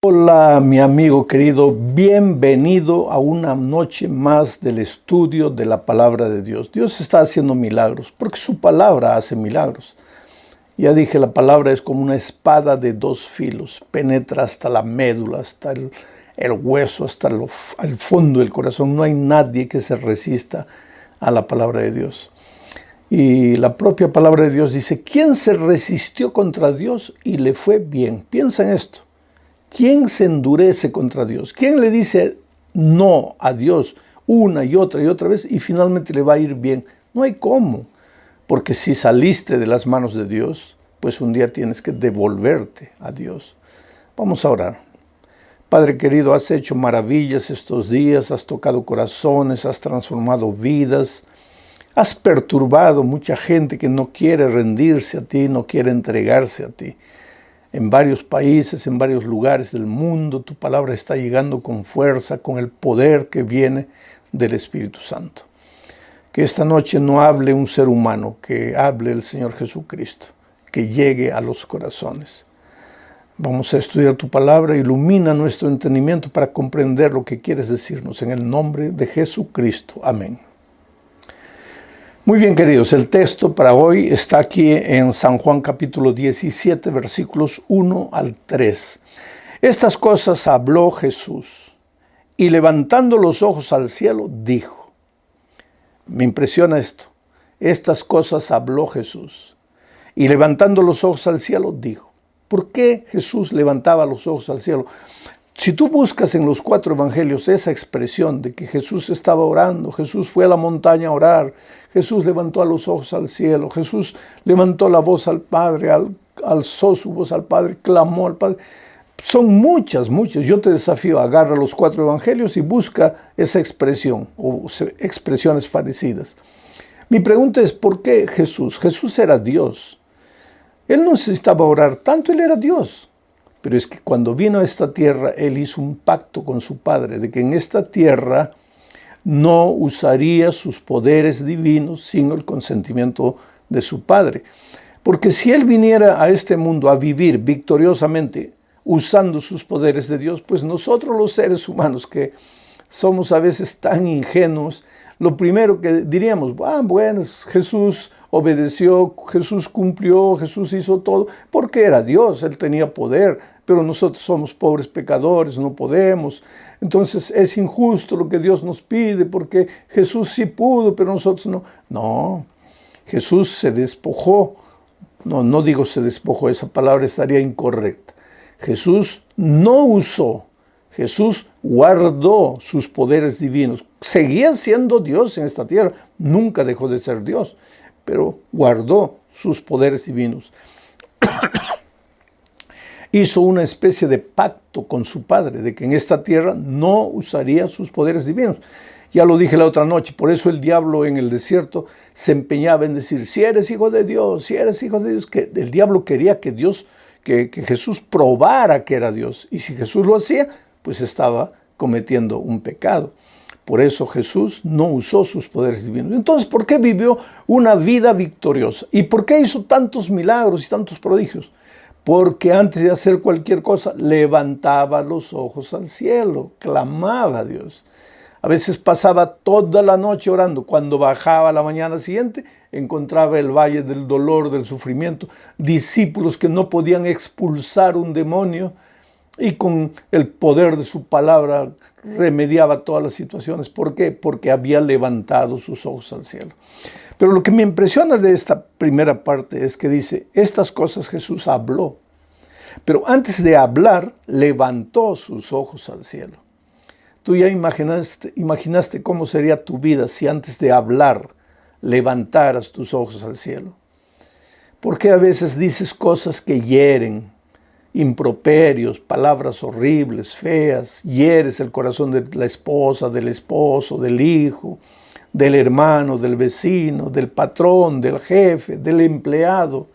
Hola, mi amigo querido, bienvenido a una noche más del estudio de la palabra de Dios. Dios está haciendo milagros, porque su palabra hace milagros. Ya dije, la palabra es como una espada de dos filos, penetra hasta la médula, hasta el hueso, hasta el fondo del corazón. No hay nadie que se resista a la palabra de Dios. Y la propia palabra de Dios dice, ¿quién se resistió contra Dios y le fue bien? Piensa en esto. ¿Quién se endurece contra Dios? ¿Quién le dice no a Dios una y otra vez y finalmente le va a ir bien? No hay cómo, porque si saliste de las manos de Dios, pues un día tienes que devolverte a Dios. Vamos a orar. Padre querido, has hecho maravillas estos días, has tocado corazones, has transformado vidas, has perturbado mucha gente que no quiere rendirse a ti, no quiere entregarse a ti. En varios países, en varios lugares del mundo, tu palabra está llegando con fuerza, con el poder que viene del Espíritu Santo. Que esta noche no hable un ser humano, que hable el Señor Jesucristo, que llegue a los corazones. Vamos a estudiar tu palabra, ilumina nuestro entendimiento para comprender lo que quieres decirnos. En el nombre de Jesucristo. Amén. Muy bien, queridos, el texto para hoy está aquí en San Juan capítulo 17, versículos 1 al 3. Estas cosas habló Jesús y levantando los ojos al cielo dijo. Me impresiona esto. Estas cosas habló Jesús y levantando los ojos al cielo dijo. ¿Por qué Jesús levantaba los ojos al cielo? Si tú buscas en los 4 evangelios esa expresión de que Jesús estaba orando, Jesús fue a la montaña a orar, Jesús levantó los ojos al cielo, Jesús levantó la voz al Padre, alzó su voz al Padre, clamó al Padre. Son muchas. Yo te desafío, agarra los 4 evangelios y busca esa expresión o expresiones parecidas. Mi pregunta es, ¿por qué Jesús? Jesús era Dios. Él no necesitaba orar tanto, Él era Dios. Pero es que cuando vino a esta tierra, Él hizo un pacto con su Padre, de que en esta tierra no usaría sus poderes divinos sin el consentimiento de su Padre. Porque si Él viniera a este mundo a vivir victoriosamente usando sus poderes de Dios, pues nosotros los seres humanos que somos a veces tan ingenuos, lo primero que diríamos, bueno, Jesús obedeció, Jesús cumplió, Jesús hizo todo, porque era Dios, Él tenía poder, pero nosotros somos pobres pecadores, no podemos. Entonces es injusto lo que Dios nos pide, porque Jesús sí pudo, pero nosotros no. No, Jesús se despojó. No digo se despojó, esa palabra estaría incorrecta. Jesús no usó, Jesús guardó sus poderes divinos. Seguía siendo Dios en esta tierra, nunca dejó de ser Dios, pero guardó sus poderes divinos. Hizo una especie de pacto con su Padre, de que en esta tierra no usaría sus poderes divinos. Ya lo dije la otra noche, por eso el diablo en el desierto se empeñaba en decir, si eres hijo de Dios, si eres hijo de Dios, que el diablo quería que Jesús probara que era Dios. Y si Jesús lo hacía, pues estaba cometiendo un pecado. Por eso Jesús no usó sus poderes divinos. Entonces, ¿por qué vivió una vida victoriosa? ¿Y por qué hizo tantos milagros y tantos prodigios? Porque antes de hacer cualquier cosa, levantaba los ojos al cielo, clamaba a Dios. A veces pasaba toda la noche orando. Cuando bajaba la mañana siguiente, encontraba el valle del dolor, del sufrimiento, discípulos que no podían expulsar un demonio y con el poder de su palabra remediaba todas las situaciones. ¿Por qué? Porque había levantado sus ojos al cielo. Pero lo que me impresiona de esta primera parte es que dice, estas cosas Jesús habló. Pero antes de hablar, levantó sus ojos al cielo. Tú ya imaginaste cómo sería tu vida si antes de hablar levantaras tus ojos al cielo. Porque a veces dices cosas que hieren, improperios, palabras horribles, feas, hieres el corazón de la esposa, del esposo, del hijo, del hermano, del vecino, del patrón, del jefe, del empleado.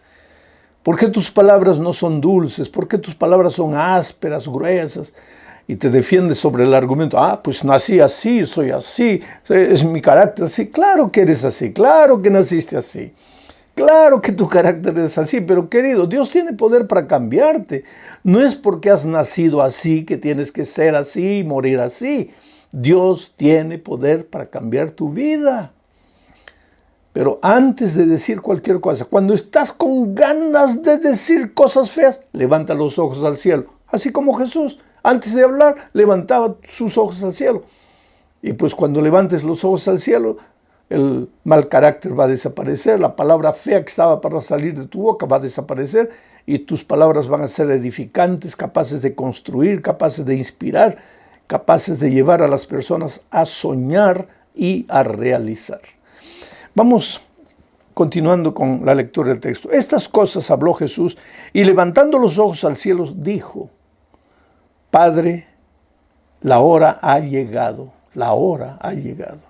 ¿Por qué tus palabras no son dulces? ¿Por qué tus palabras son ásperas, gruesas? Y te defiendes sobre el argumento, pues nací así, soy así, es mi carácter así. Claro que eres así, claro que naciste así. Claro que tu carácter es así, pero querido, Dios tiene poder para cambiarte. No es porque has nacido así que tienes que ser así y morir así. Dios tiene poder para cambiar tu vida. Pero antes de decir cualquier cosa, cuando estás con ganas de decir cosas feas, levanta los ojos al cielo. Así como Jesús, antes de hablar, levantaba sus ojos al cielo. Y pues cuando levantes los ojos al cielo, el mal carácter va a desaparecer, la palabra fea que estaba para salir de tu boca va a desaparecer y tus palabras van a ser edificantes, capaces de construir, capaces de inspirar, capaces de llevar a las personas a soñar y a realizar. Vamos continuando con la lectura del texto. Estas cosas habló Jesús y levantando los ojos al cielo dijo: Padre, la hora ha llegado, la hora ha llegado.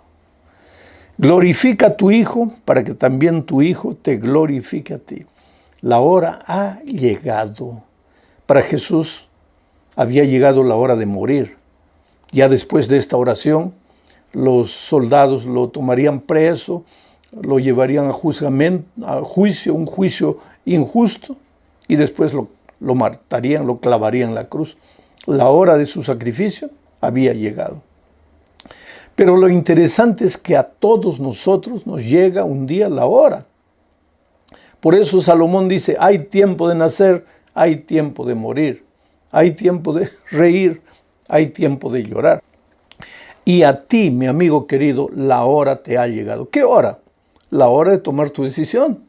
Glorifica a tu Hijo para que también tu Hijo te glorifique a ti. La hora ha llegado. Para Jesús había llegado la hora de morir. Ya después de esta oración, los soldados lo tomarían preso, lo llevarían a juicio, un juicio injusto, y después lo matarían, lo clavarían en la cruz. La hora de su sacrificio había llegado. Pero lo interesante es que a todos nosotros nos llega un día la hora. Por eso Salomón dice, hay tiempo de nacer, hay tiempo de morir, hay tiempo de reír, hay tiempo de llorar. Y a ti, mi amigo querido, la hora te ha llegado. ¿Qué hora? La hora de tomar tu decisión,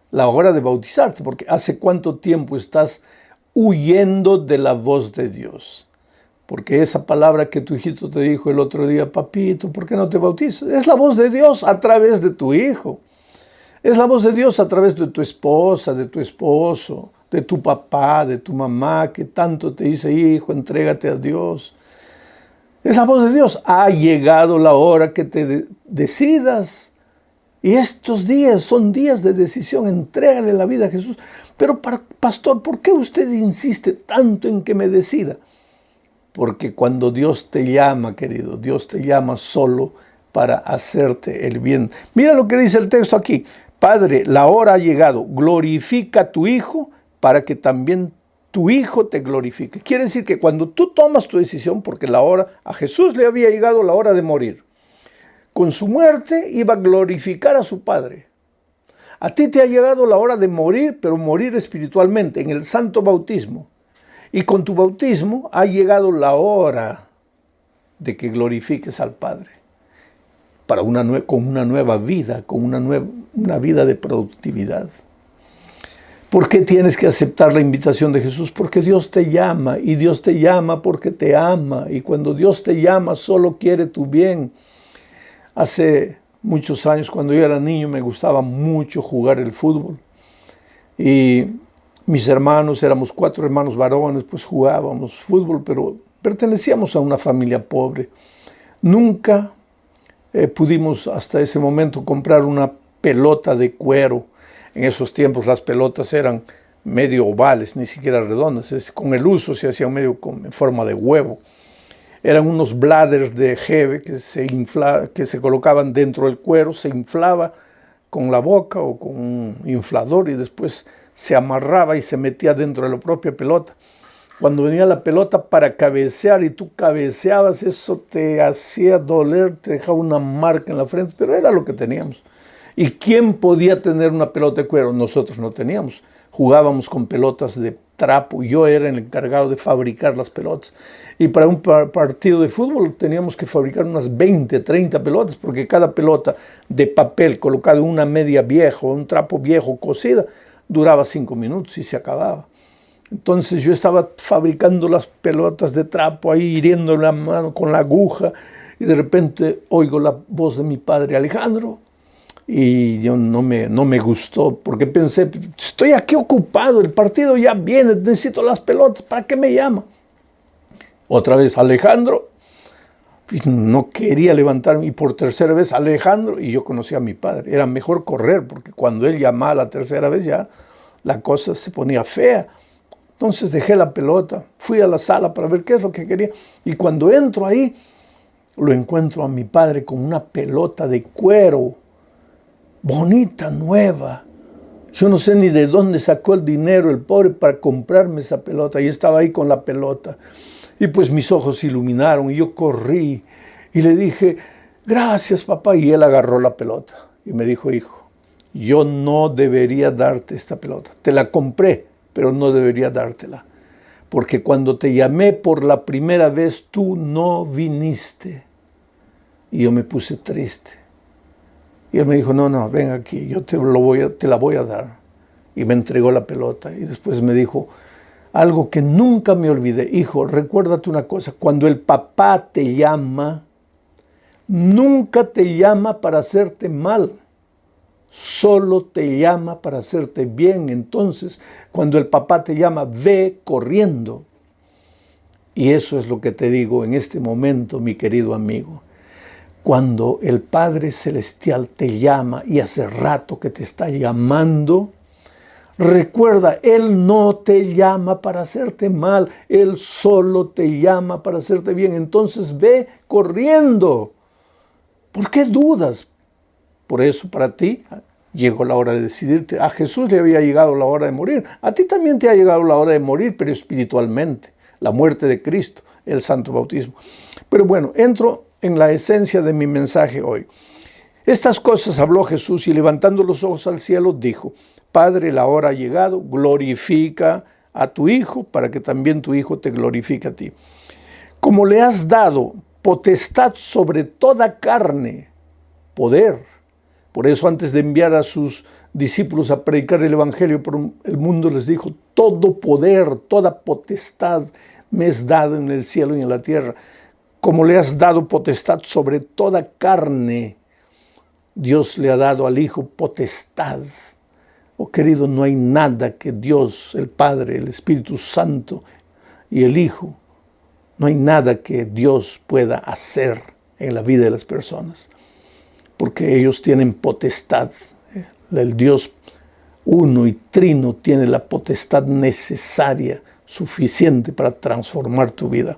la hora de bautizarte, porque ¿hace cuánto tiempo estás huyendo de la voz de Dios? Porque esa palabra que tu hijito te dijo el otro día, papito, ¿por qué no te bautizas? Es la voz de Dios a través de tu hijo. Es la voz de Dios a través de tu esposa, de tu esposo, de tu papá, de tu mamá, que tanto te dice, hijo, entrégate a Dios. Es la voz de Dios. Ha llegado la hora que te decidas. Y estos días son días de decisión. Entrégale la vida a Jesús. Pero, pastor, ¿por qué usted insiste tanto en que me decida? Porque cuando Dios te llama, querido, Dios te llama solo para hacerte el bien. Mira lo que dice el texto aquí. Padre, la hora ha llegado. Glorifica a tu Hijo para que también tu Hijo te glorifique. Quiere decir que cuando tú tomas tu decisión, porque a Jesús le había llegado la hora de morir. Con su muerte iba a glorificar a su Padre. A ti te ha llegado la hora de morir, pero morir espiritualmente, en el santo bautismo. Y con tu bautismo ha llegado la hora de que glorifiques al Padre para con una nueva vida, con una vida de productividad. ¿Por qué tienes que aceptar la invitación de Jesús? Porque Dios te llama, y Dios te llama porque te ama. Y cuando Dios te llama, solo quiere tu bien. Hace muchos años, cuando yo era niño, me gustaba mucho jugar el fútbol. Y mis hermanos, éramos 4 hermanos varones, pues jugábamos fútbol, pero pertenecíamos a una familia pobre. Nunca pudimos hasta ese momento comprar una pelota de cuero. En esos tiempos las pelotas eran medio ovales, ni siquiera redondas. Con el uso se hacía medio en forma de huevo. Eran unos bladders de jeve que se colocaban dentro del cuero, se inflaba con la boca o con un inflador y después se amarraba y se metía dentro de la propia pelota. Cuando venía la pelota para cabecear y tú cabeceabas, eso te hacía doler, te dejaba una marca en la frente, pero era lo que teníamos. ¿Y quién podía tener una pelota de cuero? Nosotros no teníamos. Jugábamos con pelotas de trapo. Yo era el encargado de fabricar las pelotas. Y para un partido de fútbol teníamos que fabricar unas 20, 30 pelotas, porque cada pelota de papel colocada en una media vieja, un trapo viejo cosida, duraba 5 minutos y se acababa. Entonces yo estaba fabricando las pelotas de trapo ahí, hiriendo la mano con la aguja, y de repente oigo la voz de mi padre, Alejandro. Y yo no me gustó, porque pensé, estoy aquí ocupado, el partido ya viene, necesito las pelotas, ¿para qué me llama? Otra vez, Alejandro. Y no quería levantarme, y por tercera vez, Alejandro, y yo conocía a mi padre. Era mejor correr, porque cuando él llamaba la tercera vez ya la cosa se ponía fea. Entonces dejé la pelota, fui a la sala para ver qué es lo que quería, y cuando entro ahí, lo encuentro a mi padre con una pelota de cuero, bonita, nueva, Yo no sé ni de dónde sacó el dinero el pobre para comprarme esa pelota. Y estaba ahí con la pelota. Y pues mis ojos se iluminaron y yo corrí y le dije, gracias papá. Y él agarró la pelota y me dijo, hijo, yo no debería darte esta pelota. Te la compré, pero no debería dártela. Porque cuando te llamé por la primera vez, tú no viniste. Y yo me puse triste. Y él me dijo, no, ven aquí, yo te la voy a dar. Y me entregó la pelota. Y después me dijo algo que nunca me olvidé. Hijo, recuérdate una cosa, cuando el papá te llama, nunca te llama para hacerte mal. Solo te llama para hacerte bien. Entonces, cuando el papá te llama, ve corriendo. Y eso es lo que te digo en este momento, mi querido amigo. Cuando el Padre Celestial te llama y hace rato que te está llamando, recuerda, Él no te llama para hacerte mal, Él solo te llama para hacerte bien. Entonces ve corriendo. ¿Por qué dudas? Por eso para ti llegó la hora de decidirte. A Jesús le había llegado la hora de morir. A ti también te ha llegado la hora de morir, pero espiritualmente. La muerte de Cristo, el santo bautismo. Pero bueno, entro en la esencia de mi mensaje hoy. Estas cosas habló Jesús y levantando los ojos al cielo dijo, Padre, la hora ha llegado, glorifica a tu Hijo para que también tu Hijo te glorifique a ti. Como le has dado potestad sobre toda carne, poder. Por eso antes de enviar a sus discípulos a predicar el Evangelio por el mundo les dijo, todo poder, toda potestad me es dado en el cielo y en la tierra. Como le has dado potestad sobre toda carne, Dios le ha dado al Hijo potestad. Oh querido, no hay nada que Dios, el Padre, el Espíritu Santo y el Hijo, no hay nada que Dios pueda hacer en la vida de las personas, porque ellos tienen potestad. El Dios uno y trino tiene la potestad necesaria, suficiente para transformar tu vida.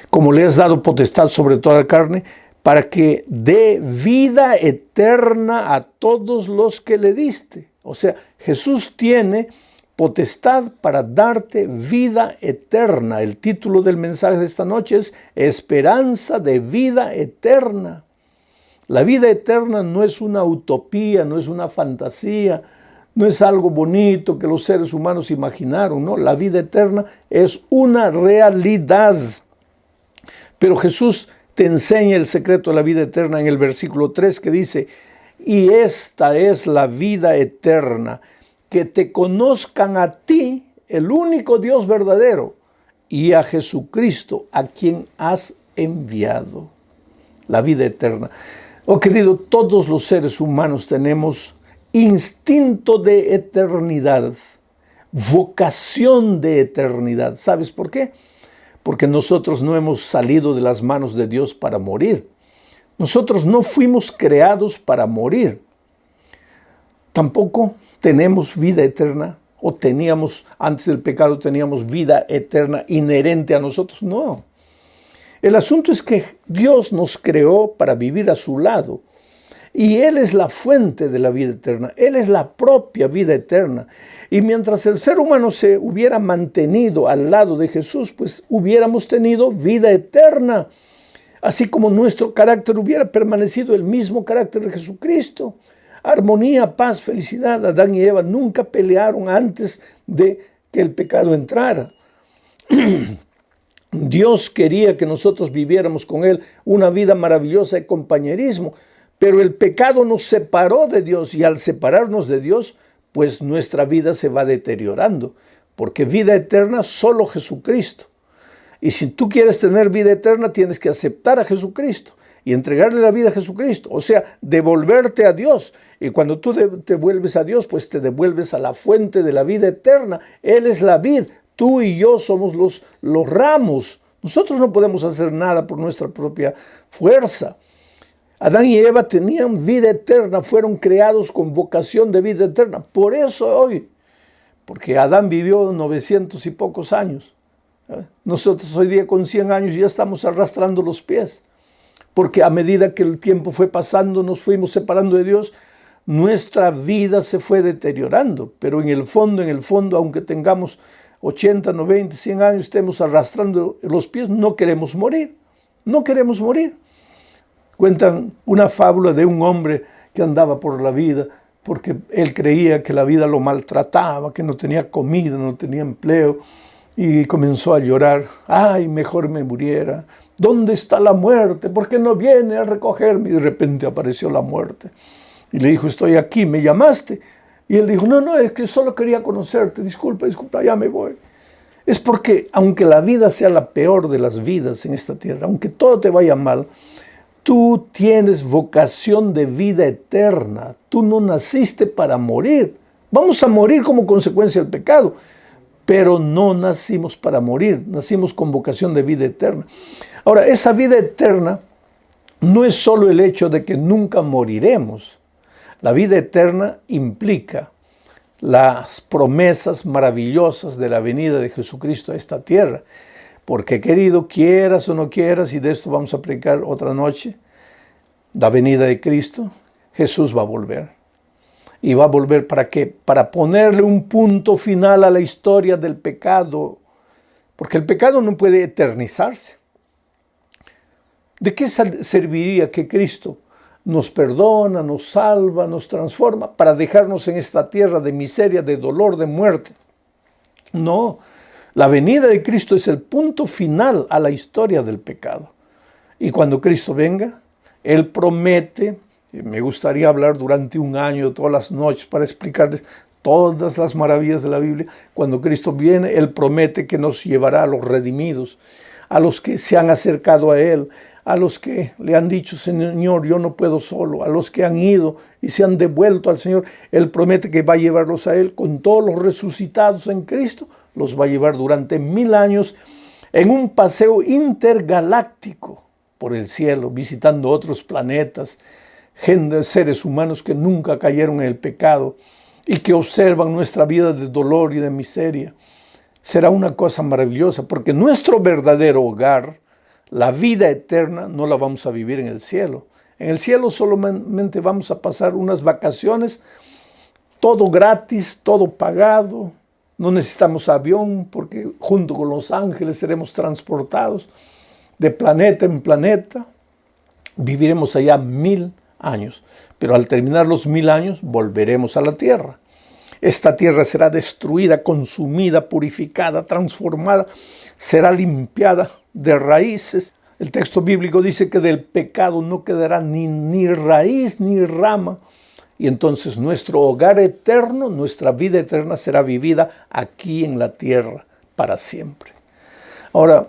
Como le has dado potestad sobre toda carne, para que dé vida eterna a todos los que le diste. O sea, Jesús tiene potestad para darte vida eterna. El título del mensaje de esta noche es Esperanza de vida eterna. La vida eterna no es una utopía, no es una fantasía, no es algo bonito que los seres humanos imaginaron, no. La vida eterna es una realidad. Pero Jesús te enseña el secreto de la vida eterna en el versículo 3 que dice, y esta es la vida eterna, que te conozcan a ti, el único Dios verdadero, y a Jesucristo, a quien has enviado. La vida eterna. Oh querido, todos los seres humanos tenemos instinto de eternidad, vocación de eternidad. ¿Sabes por qué? Porque nosotros no hemos salido de las manos de Dios para morir. Nosotros no fuimos creados para morir. Tampoco tenemos vida eterna, o teníamos, antes del pecado teníamos vida eterna inherente a nosotros. No. El asunto es que Dios nos creó para vivir a su lado. Y Él es la fuente de la vida eterna. Él es la propia vida eterna. Y mientras el ser humano se hubiera mantenido al lado de Jesús, pues hubiéramos tenido vida eterna. Así como nuestro carácter hubiera permanecido el mismo carácter de Jesucristo. Armonía, paz, felicidad. Adán y Eva nunca pelearon antes de que el pecado entrara. Dios quería que nosotros viviéramos con Él una vida maravillosa de compañerismo. Pero el pecado nos separó de Dios y al separarnos de Dios, pues nuestra vida se va deteriorando. Porque vida eterna solo Jesucristo. Y si tú quieres tener vida eterna, tienes que aceptar a Jesucristo y entregarle la vida a Jesucristo. O sea, devolverte a Dios. Y cuando tú te vuelves a Dios, pues te devuelves a la fuente de la vida eterna. Él es la vid. Tú y yo somos los ramos. Nosotros no podemos hacer nada por nuestra propia fuerza. Adán y Eva tenían vida eterna, fueron creados con vocación de vida eterna. Por eso hoy, porque Adán vivió 900 y pocos años. Nosotros hoy día con 100 años ya estamos arrastrando los pies. Porque a medida que el tiempo fue pasando, nos fuimos separando de Dios. nuestra vida se fue deteriorando, pero en el fondo, aunque tengamos 80, 90, 100 años, estemos arrastrando los pies, no queremos morir, no queremos morir. Cuentan una fábula de un hombre que andaba por la vida porque él creía que la vida lo maltrataba, que no tenía comida, no tenía empleo, y comenzó a llorar. ¡Ay, mejor me muriera! ¿Dónde está la muerte? ¿Por qué no viene a recogerme? Y de repente apareció la muerte. Y le dijo, estoy aquí, ¿me llamaste? Y él dijo, no, es que solo quería conocerte, disculpa, ya me voy. Es porque aunque la vida sea la peor de las vidas en esta tierra, aunque todo te vaya mal, tú tienes vocación de vida eterna. Tú no naciste para morir. Vamos a morir como consecuencia del pecado, pero no nacimos para morir, nacimos con vocación de vida eterna. Ahora, esa vida eterna no es solo el hecho de que nunca moriremos. La vida eterna implica las promesas maravillosas de la venida de Jesucristo a esta tierra. Porque, querido, quieras o no quieras, y de esto vamos a predicar otra noche, la venida de Cristo, Jesús va a volver. ¿Y va a volver para qué? Para ponerle un punto final a la historia del pecado. Porque el pecado no puede eternizarse. ¿De qué serviría que Cristo nos perdona, nos salva, nos transforma para dejarnos en esta tierra de miseria, de dolor, de muerte? No, la venida de Cristo es el punto final a la historia del pecado. Y cuando Cristo venga, Él promete, me gustaría hablar durante un año, todas las noches, para explicarles todas las maravillas de la Biblia. Cuando Cristo viene, Él promete que nos llevará a los redimidos, a los que se han acercado a Él, a los que le han dicho, Señor, yo no puedo solo, a los que han ido y se han devuelto al Señor. Él promete que va a llevarlos a Él con todos los resucitados en Cristo, los va a llevar durante 1000 años en un paseo intergaláctico por el cielo, visitando otros planetas, seres humanos que nunca cayeron en el pecado y que observan nuestra vida de dolor y de miseria. Será una cosa maravillosa, porque nuestro verdadero hogar, la vida eterna, no la vamos a vivir en el cielo. En el cielo solamente vamos a pasar unas vacaciones, todo gratis, todo pagado. No necesitamos avión porque junto con los ángeles seremos transportados de planeta en planeta. Viviremos allá 1000 años, pero al terminar los 1000 años volveremos a la tierra. Esta tierra será destruida, consumida, purificada, transformada, será limpiada de raíces. El texto bíblico dice que del pecado no quedará ni raíz ni rama. Y entonces nuestro hogar eterno, nuestra vida eterna será vivida aquí en la tierra para siempre. Ahora,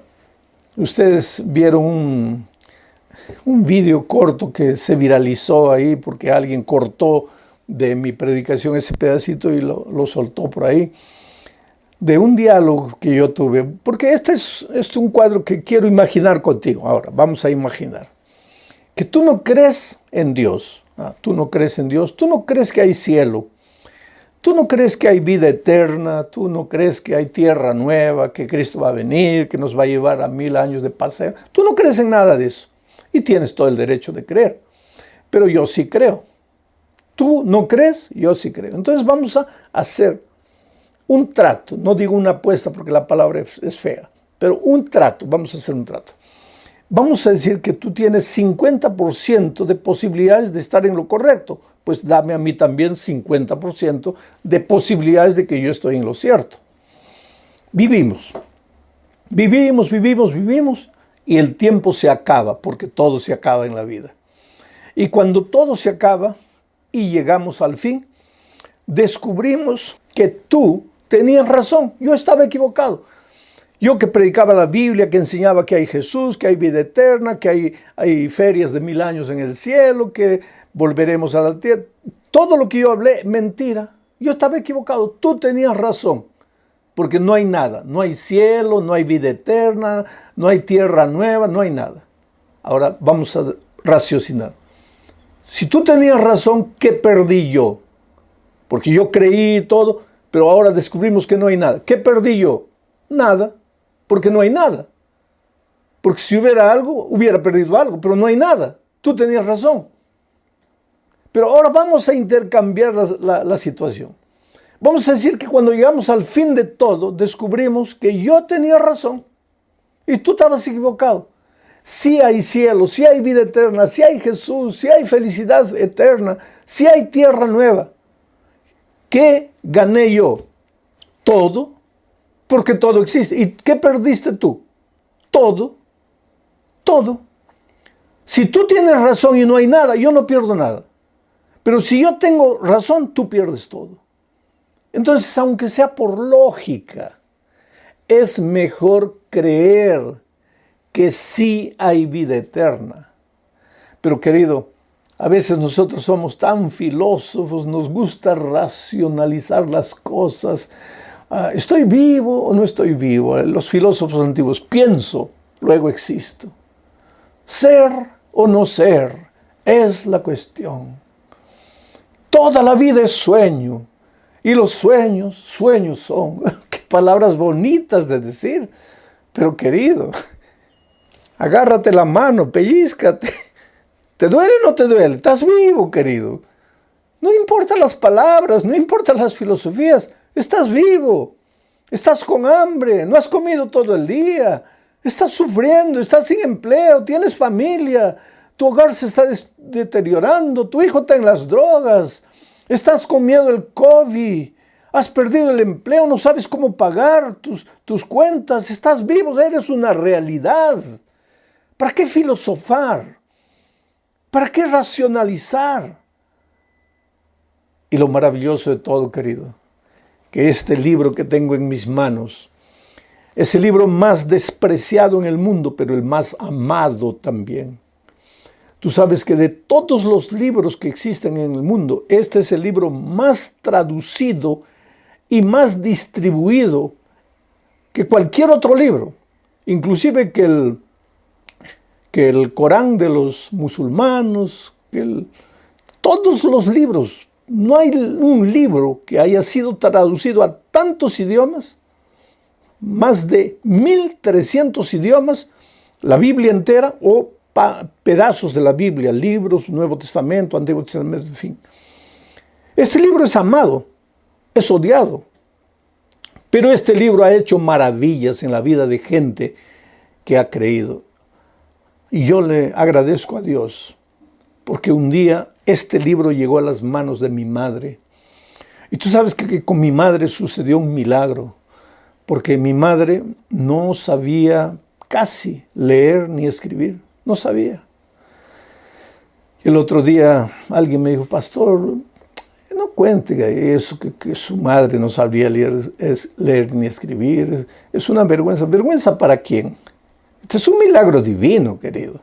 ustedes vieron un video corto que se viralizó ahí porque alguien cortó de mi predicación ese pedacito y lo soltó por ahí, de un diálogo que yo tuve, porque este es un cuadro que quiero imaginar contigo. Ahora, vamos a imaginar que tú no crees en Dios, tú no crees en Dios, tú no crees que hay cielo, tú no crees que hay vida eterna, tú no crees que hay tierra nueva, que Cristo va a venir, que nos va a llevar a 1000 años de paseo, tú no crees en nada de eso y tienes todo el derecho de creer, pero yo sí creo. Tú no crees, yo sí creo. Entonces vamos a hacer un trato, no digo una apuesta porque la palabra es fea, pero un trato, vamos a hacer un trato. Vamos a decir que tú tienes 50% de posibilidades de estar en lo correcto, pues dame a mí también 50% de posibilidades de que yo estoy en lo cierto. Vivimos y el tiempo se acaba, porque todo se acaba en la vida. Y cuando todo se acaba y llegamos al fin, descubrimos que tú tenías razón, yo estaba equivocado. Yo que predicaba la Biblia, que enseñaba que hay Jesús, que hay vida eterna, que hay ferias de 1000 años en el cielo, que volveremos a la tierra. Todo lo que yo hablé, mentira. Yo estaba equivocado, tú tenías razón. Porque no hay nada, no hay cielo, no hay vida eterna, no hay tierra nueva, no hay nada. Ahora vamos a raciocinar. Si tú tenías razón, ¿qué perdí yo? Porque yo creí todo, pero ahora descubrimos que no hay nada. ¿Qué perdí yo? Nada, porque no hay nada. Porque si hubiera algo, hubiera perdido algo, pero no hay nada. Tú tenías razón. Pero ahora vamos a intercambiar la situación. Vamos a decir que cuando llegamos al fin de todo, descubrimos que yo tenía razón y tú estabas equivocado. Sí hay cielo, sí hay vida eterna, sí hay Jesús, sí hay felicidad eterna, sí hay tierra nueva. ¿Qué gané yo? Todo, porque todo existe. ¿Y qué perdiste tú? Todo, todo. Si tú tienes razón y no hay nada, yo no pierdo nada. Pero si yo tengo razón, tú pierdes todo. Entonces, aunque sea por lógica, es mejor creer que sí hay vida eterna. Pero querido, a veces nosotros somos tan filósofos, nos gusta racionalizar las cosas. ¿Estoy vivo o no estoy vivo? Los filósofos antiguos, pienso, luego existo. Ser o no ser es la cuestión. Toda la vida es sueño. Y los sueños, sueños son. Qué palabras bonitas de decir. Pero querido, agárrate la mano, pellízcate. ¿Te duele o no te duele? Estás vivo, querido. No importan las palabras, no importan las filosofías. Estás vivo. Estás con hambre, no has comido todo el día. Estás sufriendo, estás sin empleo, tienes familia. Tu hogar se está deteriorando, tu hijo está en las drogas. Estás con miedo del COVID. Has perdido el empleo, no sabes cómo pagar tus cuentas. Estás vivo, eres una realidad. ¿Para qué filosofar? ¿Para qué racionalizar? Y lo maravilloso de todo, querido, que este libro que tengo en mis manos es el libro más despreciado en el mundo, pero el más amado también. Tú sabes que de todos los libros que existen en el mundo, este es el libro más traducido y más distribuido que cualquier otro libro, inclusive que el Corán de los musulmanes, todos los libros. No hay un libro que haya sido traducido a tantos idiomas, más de 1300 idiomas, la Biblia entera o pedazos de la Biblia, libros, Nuevo Testamento, Antiguo Testamento, en fin. Este libro es amado, es odiado, pero este libro ha hecho maravillas en la vida de gente que ha creído. Y yo le agradezco a Dios, porque un día este libro llegó a las manos de mi madre. Y tú sabes que con mi madre sucedió un milagro, porque mi madre no sabía casi leer ni escribir, no sabía. El otro día alguien me dijo, pastor, no cuente eso, que su madre no sabía leer ni escribir. Es una vergüenza. ¿Vergüenza para quién? Esto es un milagro divino, querido.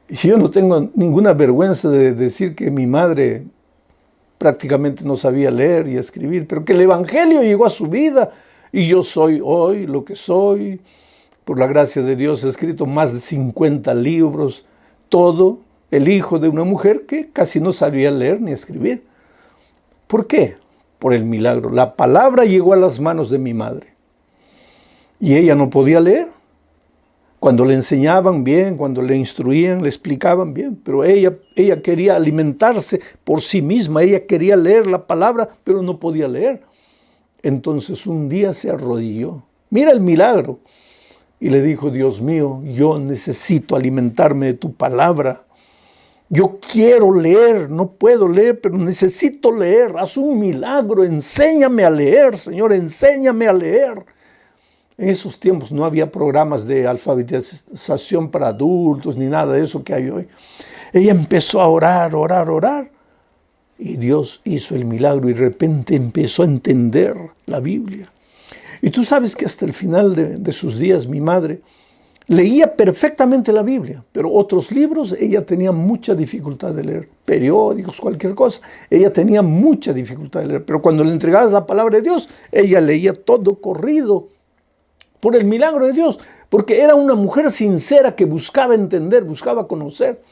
Y yo no tengo ninguna vergüenza de decir que mi madre prácticamente no sabía leer y escribir, pero que el Evangelio llegó a su vida y yo soy hoy lo que soy. Por la gracia de Dios he escrito más de 50 libros, todo el hijo de una mujer que casi no sabía leer ni escribir. ¿Por qué? Por el milagro. La palabra llegó a las manos de mi madre y ella no podía leer. Cuando le enseñaban bien, cuando le instruían, le explicaban bien, pero ella quería alimentarse por sí misma, ella quería leer la palabra, pero no podía leer. Entonces un día se arrodilló, mira el milagro, y le dijo, Dios mío, yo necesito alimentarme de tu palabra. Yo quiero leer, no puedo leer, pero necesito leer. Haz un milagro, enséñame a leer, Señor, enséñame a leer. En esos tiempos no había programas de alfabetización para adultos ni nada de eso que hay hoy. Ella empezó a orar, y Dios hizo el milagro y de repente empezó a entender la Biblia. Y tú sabes que hasta el final de sus días mi madre leía perfectamente la Biblia, pero otros libros ella tenía mucha dificultad de leer, periódicos, cualquier cosa, ella tenía mucha dificultad de leer, pero cuando le entregabas la palabra de Dios, ella leía todo corrido, por el milagro de Dios, porque era una mujer sincera que buscaba entender, buscaba conocer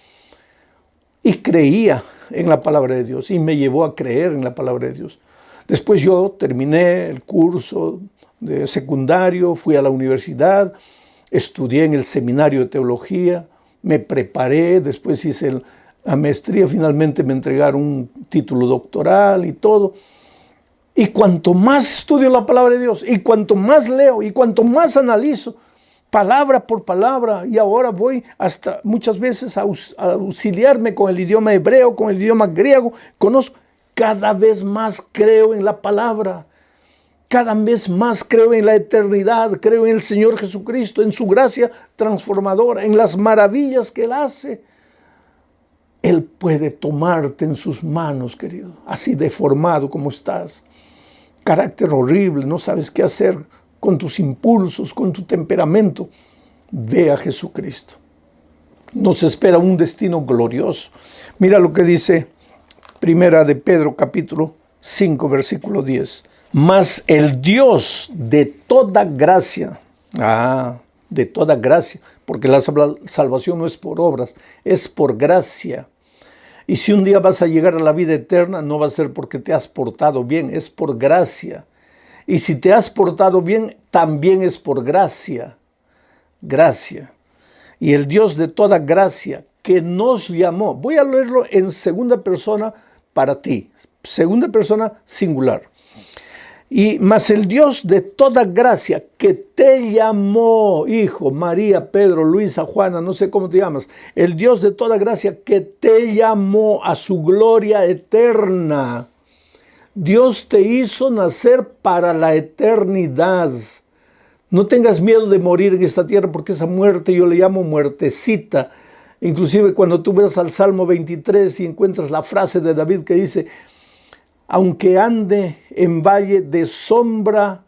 y creía en la palabra de Dios y me llevó a creer en la palabra de Dios. Después yo terminé el curso de secundario, fui a la universidad, estudié en el seminario de teología, me preparé, después hice la maestría, finalmente me entregaron un título doctoral y todo. Y cuanto más estudio la palabra de Dios, y cuanto más leo, y cuanto más analizo, palabra por palabra, y ahora voy hasta muchas veces a auxiliarme con el idioma hebreo, con el idioma griego, conozco, cada vez más creo en la palabra, cada vez más creo en la eternidad, creo en el Señor Jesucristo, en su gracia transformadora, en las maravillas que Él hace. Él puede tomarte en sus manos, querido, así deformado como estás. Carácter horrible, no sabes qué hacer con tus impulsos, con tu temperamento. Ve a Jesucristo. Nos espera un destino glorioso. Mira lo que dice Primera de Pedro, capítulo 5, versículo 10. Mas el Dios de toda gracia, de toda gracia, porque la salvación no es por obras, es por gracia. Y si un día vas a llegar a la vida eterna, no va a ser porque te has portado bien, es por gracia. Y si te has portado bien, también es por gracia. Gracia. Y el Dios de toda gracia que nos llamó. Voy a leerlo en segunda persona para ti. Segunda persona singular. Y más el Dios de toda gracia que te llamó, hijo, María, Pedro, Luisa, Juana, no sé cómo te llamas. El Dios de toda gracia que te llamó a su gloria eterna. Dios te hizo nacer para la eternidad. No tengas miedo de morir en esta tierra, porque esa muerte yo le llamo muertecita. Inclusive cuando tú ves al Salmo 23 y encuentras la frase de David que dice: aunque ande en valle de sombra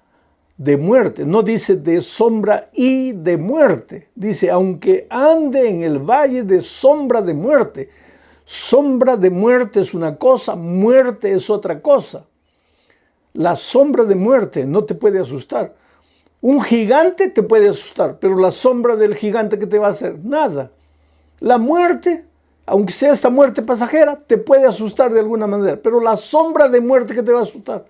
de muerte. No dice de sombra y de muerte. Dice, aunque ande en el valle de sombra de muerte. Sombra de muerte es una cosa, muerte es otra cosa. La sombra de muerte no te puede asustar. Un gigante te puede asustar, pero la sombra del gigante, ¿qué te va a hacer? Nada. La muerte, aunque sea esta muerte pasajera, te puede asustar de alguna manera, pero la sombra de muerte que te va a asustar.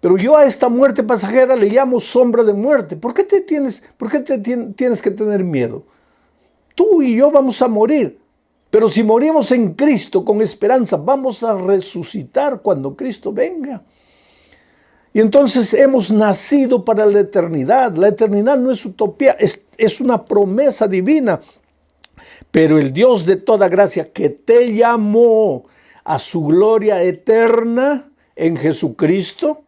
Pero yo a esta muerte pasajera le llamo sombra de muerte. ¿Por qué tienes que tener miedo? Tú y yo vamos a morir, pero si morimos en Cristo con esperanza, vamos a resucitar cuando Cristo venga. Y entonces hemos nacido para la eternidad. La eternidad no es utopía, es una promesa divina. Pero el Dios de toda gracia que te llamó a su gloria eterna en Jesucristo,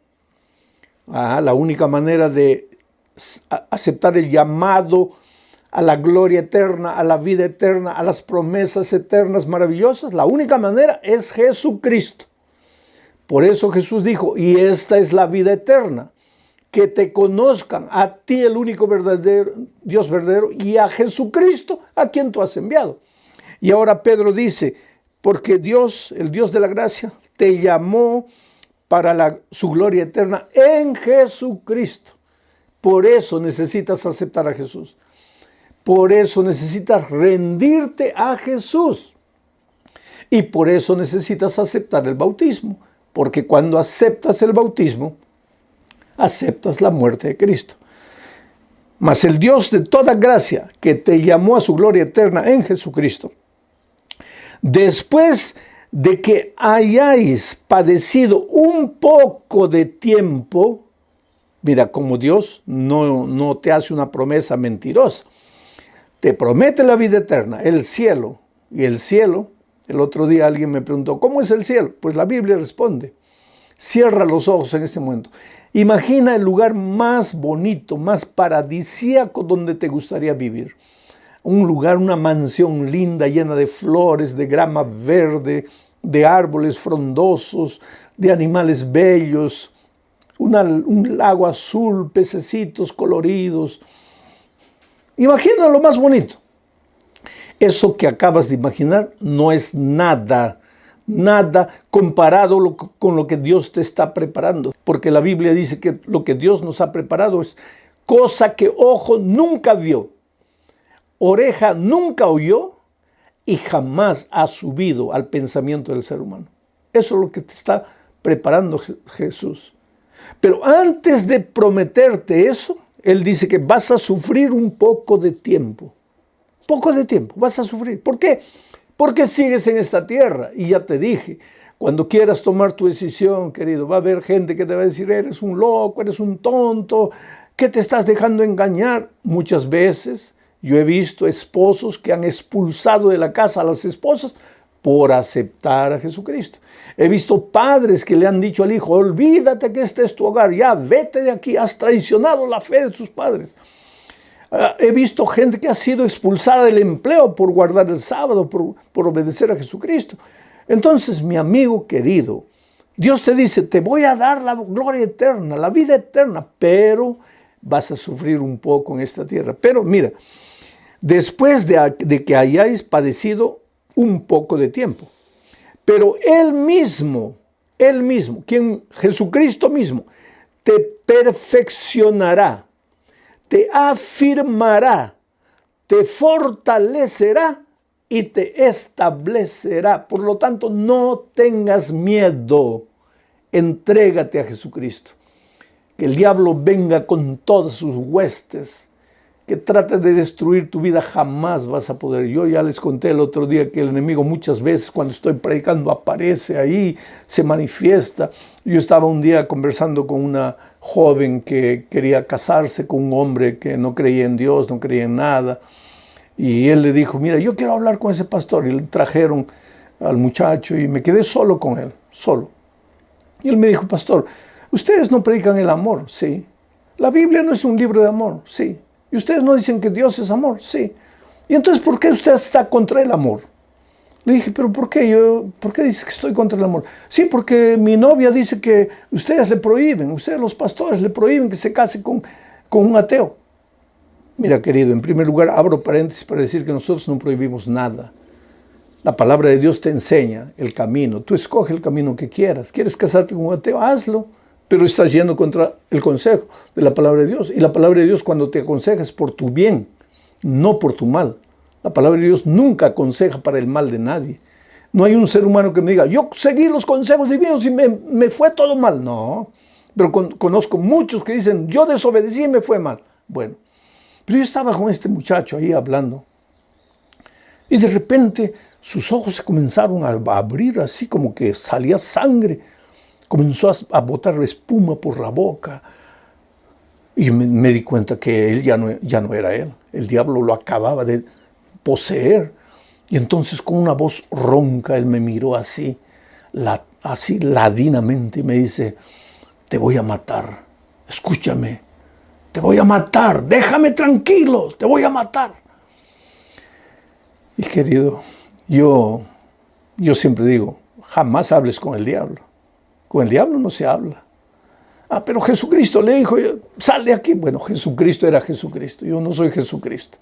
la única manera de aceptar el llamado a la gloria eterna, a la vida eterna, a las promesas eternas maravillosas, la única manera es Jesucristo. Por eso Jesús dijo, y esta es la vida eterna, que te conozcan a ti, el único verdadero Dios verdadero, y a Jesucristo, a quien tú has enviado. Y ahora Pedro dice, porque Dios, el Dios de la gracia, te llamó para su gloria eterna en Jesucristo. Por eso necesitas aceptar a Jesús. Por eso necesitas rendirte a Jesús. Y por eso necesitas aceptar el bautismo. Porque cuando aceptas el bautismo, aceptas la muerte de Cristo. Mas el Dios de toda gracia, que te llamó a su gloria eterna en Jesucristo, después de que hayáis padecido un poco de tiempo, mira, como Dios no te hace una promesa mentirosa, te promete la vida eterna, el cielo, y el cielo, el otro día alguien me preguntó, ¿cómo es el cielo? Pues la Biblia responde, cierra los ojos en este momento. Imagina el lugar más bonito, más paradisíaco donde te gustaría vivir. Un lugar, una mansión linda, llena de flores, de grama verde, de árboles frondosos, de animales bellos, un lago azul, pececitos coloridos. Imagina lo más bonito. Eso que acabas de imaginar no es nada comparado con lo que Dios te está preparando. Porque la Biblia dice que lo que Dios nos ha preparado es cosa que ojo nunca vio, oreja nunca oyó y jamás ha subido al pensamiento del ser humano. Eso es lo que te está preparando Jesús. Pero antes de prometerte eso, Él dice que vas a sufrir un poco de tiempo. Poco de tiempo vas a sufrir. ¿Por qué? ¿Por qué sigues en esta tierra? Y ya te dije, cuando quieras tomar tu decisión, querido, va a haber gente que te va a decir, eres un loco, eres un tonto, ¿qué te estás dejando engañar? Muchas veces yo he visto esposos que han expulsado de la casa a las esposas por aceptar a Jesucristo. He visto padres que le han dicho al hijo, olvídate que este es tu hogar, ya vete de aquí, has traicionado la fe de tus padres. He visto gente que ha sido expulsada del empleo por guardar el sábado, por obedecer a Jesucristo. Entonces, mi amigo querido, Dios te dice, te voy a dar la gloria eterna, la vida eterna, pero vas a sufrir un poco en esta tierra. Pero mira, después de que hayáis padecido un poco de tiempo, pero Él mismo, Jesucristo mismo, te perfeccionará, te afirmará, te fortalecerá y te establecerá. Por lo tanto, no tengas miedo. Entrégate a Jesucristo. Que el diablo venga con todas sus huestes, que trate de destruir tu vida, jamás vas a poder. Yo ya les conté el otro día que el enemigo muchas veces cuando estoy predicando aparece ahí, se manifiesta. Yo estaba un día conversando con una joven que quería casarse con un hombre que no creía en Dios, no creía en nada. Y él le dijo, mira, yo quiero hablar con ese pastor. Y le trajeron al muchacho y me quedé solo con él, solo. Y él me dijo, pastor, ustedes no predican el amor, sí. La Biblia no es un libro de amor, sí. Y ustedes no dicen que Dios es amor, sí. Y entonces, ¿por qué usted está contra el amor? Le dije, ¿pero por qué? ¿Por qué dice que estoy contra el amor? Sí, porque mi novia dice que ustedes le prohíben, ustedes los pastores le prohíben que se case con un ateo. Mira, querido, en primer lugar, abro paréntesis para decir que nosotros no prohibimos nada. La palabra de Dios te enseña el camino. Tú escoge el camino que quieras. ¿Quieres casarte con un ateo? Hazlo. Pero estás yendo contra el consejo de la palabra de Dios. Y la palabra de Dios cuando te aconseja es por tu bien, no por tu mal. La palabra de Dios nunca aconseja para el mal de nadie. No hay un ser humano que me diga, yo seguí los consejos divinos y me fue todo mal. No, pero conozco muchos que dicen, yo desobedecí y me fue mal. Bueno, pero yo estaba con este muchacho ahí hablando. Y de repente sus ojos se comenzaron a abrir así como que salía sangre. Comenzó a botar espuma por la boca. Y me di cuenta que él ya no era él. El diablo lo acababa de poseer. Y entonces con una voz ronca él me miró así ladinamente y me dice, te voy a matar. Escúchame, te voy a matar. Déjame tranquilo, te voy a matar. Y querido, yo siempre digo, jamás hables con el diablo. Con el diablo no se habla. Ah, pero Jesucristo le dijo, sal de aquí. Bueno, Jesucristo era Jesucristo. Yo no soy Jesucristo.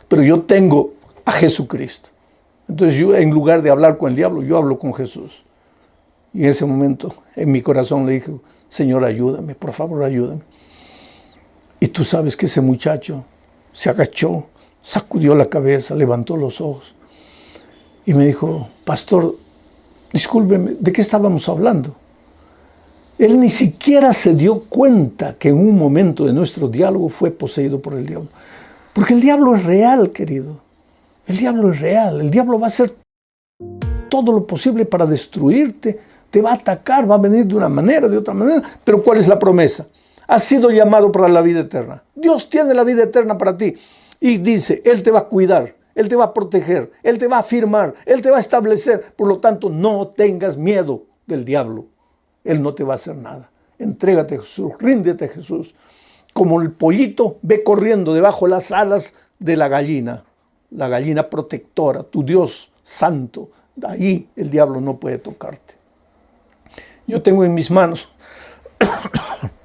Pero yo tengo a Jesucristo. Entonces yo, en lugar de hablar con el diablo, yo hablo con Jesús. Y en ese momento, en mi corazón le dije, Señor, ayúdame, por favor, ayúdame. Y tú sabes que ese muchacho se agachó, sacudió la cabeza, levantó los ojos. Y me dijo, pastor, discúlpeme, ¿de qué estábamos hablando? Él ni siquiera se dio cuenta que en un momento de nuestro diálogo fue poseído por el diablo. Porque el diablo es real, querido. El diablo es real. El diablo va a hacer todo lo posible para destruirte. Te va a atacar, va a venir de una manera, de otra manera. Pero ¿cuál es la promesa? Has sido llamado para la vida eterna. Dios tiene la vida eterna para ti. Y dice, Él te va a cuidar, Él te va a proteger, Él te va a afirmar, Él te va a establecer. Por lo tanto, no tengas miedo del diablo. Él no te va a hacer nada. Entrégate a Jesús, ríndete a Jesús. Como el pollito, ve corriendo debajo las alas de la gallina protectora, tu Dios santo. Ahí el diablo no puede tocarte. Yo tengo en mis manos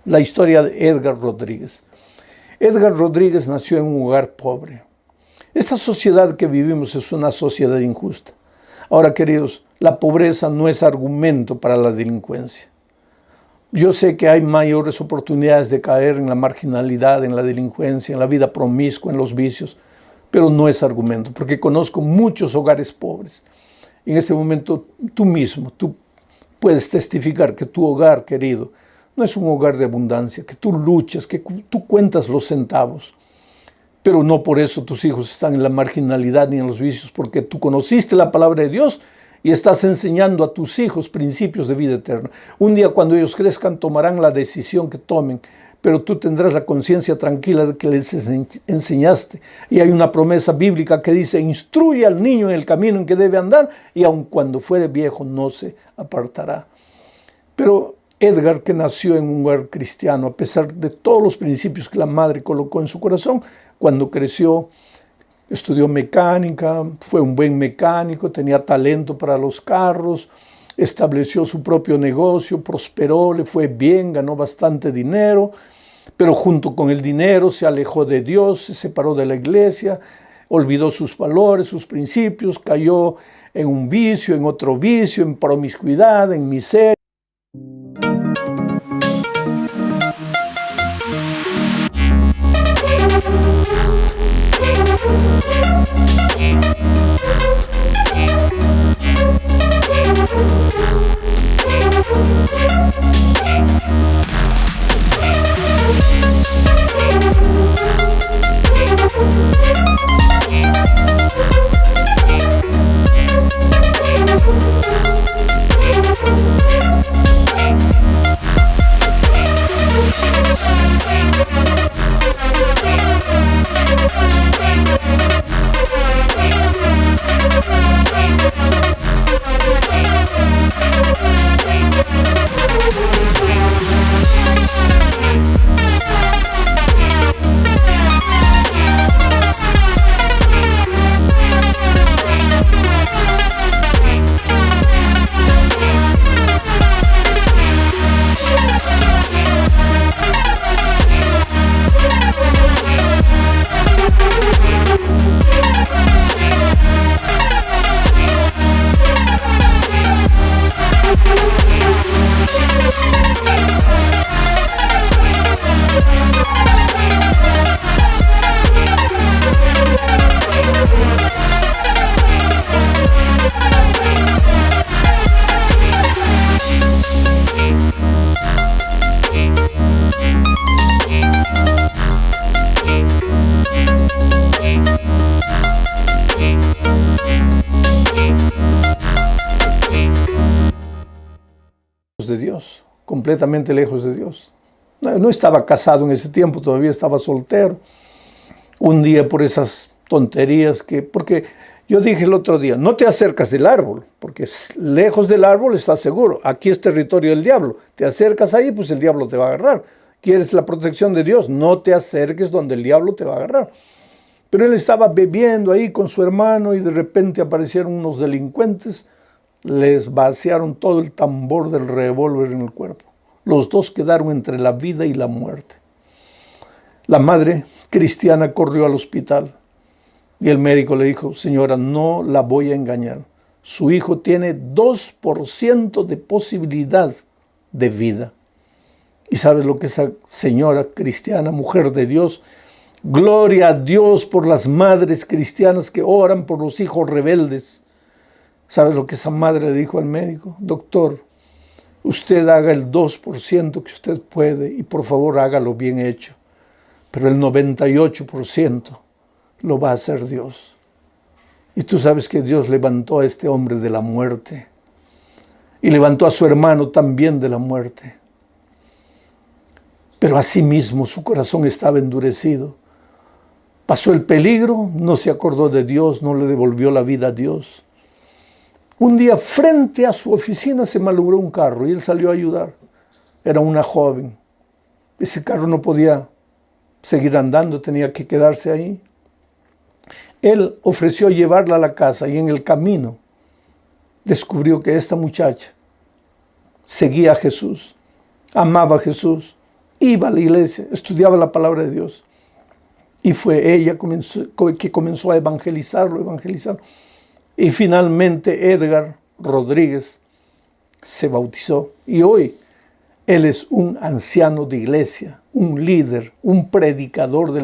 la historia de Edgar Rodríguez. Edgar Rodríguez nació en un hogar pobre. Esta sociedad que vivimos es una sociedad injusta. Ahora, queridos, la pobreza no es argumento para la delincuencia. Yo sé que hay mayores oportunidades de caer en la marginalidad, en la delincuencia, en la vida promiscua, en los vicios, pero no es argumento, porque conozco muchos hogares pobres. En este momento, tú puedes testificar que tu hogar, querido, no es un hogar de abundancia, que tú luchas, que tú cuentas los centavos. Pero no por eso tus hijos están en la marginalidad ni en los vicios, porque tú conociste la palabra de Dios y estás enseñando a tus hijos principios de vida eterna. Un día cuando ellos crezcan tomarán la decisión que tomen, pero tú tendrás la conciencia tranquila de que les enseñaste. Y hay una promesa bíblica que dice: instruye al niño en el camino en que debe andar, y aun cuando fuere viejo no se apartará. Pero Edgar, que nació en un hogar cristiano, a pesar de todos los principios que la madre colocó en su corazón, cuando creció, estudió mecánica, fue un buen mecánico, tenía talento para los carros, estableció su propio negocio, prosperó, le fue bien, ganó bastante dinero, pero junto con el dinero se alejó de Dios, se separó de la iglesia, olvidó sus valores, sus principios, cayó en un vicio, en otro vicio, en promiscuidad, en miseria. De Dios, completamente lejos de Dios. No estaba casado en ese tiempo, todavía estaba soltero. Un día por esas tonterías porque yo dije el otro día, no te acercas del árbol, porque lejos del árbol estás seguro. Aquí es territorio del diablo. Te acercas ahí, pues el diablo te va a agarrar. ¿Quieres la protección de Dios? No te acerques donde el diablo te va a agarrar. Pero él estaba bebiendo ahí con su hermano y de repente aparecieron unos delincuentes. Les vaciaron todo el tambor del revólver en el cuerpo. Los dos quedaron entre la vida y la muerte. La madre cristiana corrió al hospital y el médico le dijo: señora, no la voy a engañar. Su hijo tiene 2% de posibilidad de vida. ¿Y sabes lo que esa señora cristiana, mujer de Dios? Gloria a Dios por las madres cristianas que oran por los hijos rebeldes. ¿Sabes lo que esa madre le dijo al médico? Doctor, usted haga el 2% que usted puede y por favor hágalo bien hecho. Pero el 98% lo va a hacer Dios. Y tú sabes que Dios levantó a este hombre de la muerte. Y levantó a su hermano también de la muerte. Pero asimismo su corazón estaba endurecido. Pasó el peligro, no se acordó de Dios, no le devolvió la vida a Dios. Un día frente a su oficina se malogró un carro y él salió a ayudar. Era una joven. Ese carro no podía seguir andando, tenía que quedarse ahí. Él ofreció llevarla a la casa y en el camino descubrió que esta muchacha seguía a Jesús, amaba a Jesús, iba a la iglesia, estudiaba la palabra de Dios. Y fue ella que comenzó a evangelizarlo. Y finalmente Edgar Rodríguez se bautizó. Y hoy él es un anciano de iglesia, un líder, un predicador de